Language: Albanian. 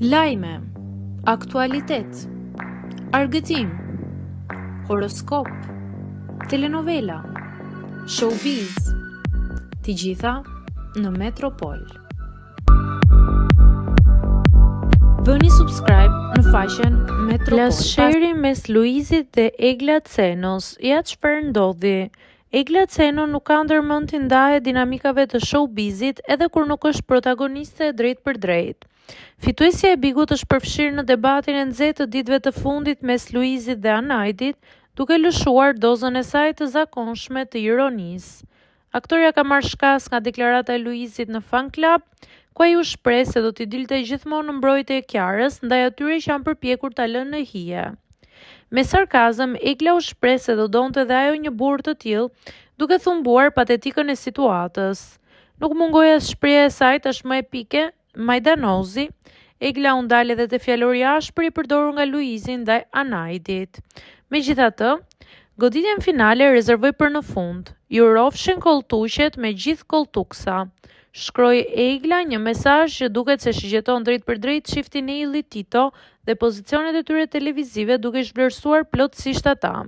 Lajme, aktualitet, argëtim, horoskop, telenovela, showbiz, të gjitha në Metropol. Bëni subscribe në faqen Metropol. Plassheri mes Luizit dhe Egla Cenos. Ja çfarë ndodhi? Egla Ceno nuk ka ndërmend të ndahet dinamikave të showbizit edhe kur nuk është protagoniste e drejt për drejt. Fituesja e Bigut është përfshirë në debatin e nxehtë të ditëve të fundit mes Luizit dhe Anajdit, duke lëshuar dozën e saj të zakonshme të ironisë. Aktoreja ka marrë shkas nga deklarata e Luizit në fan club, ku ai u shpreh se do t'i dilte gjithmonë në mbrojtje e Kiarës ndaj atyre që janë përpjekur ta lënë në hije. Me sarkazëm, Egla u shpreh se do donte dhe ajo një burr të tillë, duke thumbuar patetikën e situatës. Nuk mungoi as shprehja e saj tashmë epike, majdanozi. Egla u ndal edhe te fjalori i ashpër i përdorur nga Luizi ndaj Anajdit. Megjithatë, goditjen finale e rezervoi për në fund. Ju rrofshin kolltuqet me gjithë kolltuksa, shkroi Egla një mesazh që duket se shigjeton drejt për drejt çiftin e Illit Tito dhe pozicionet e tyre televizive, duke zhvlerësuar plotësisht ata.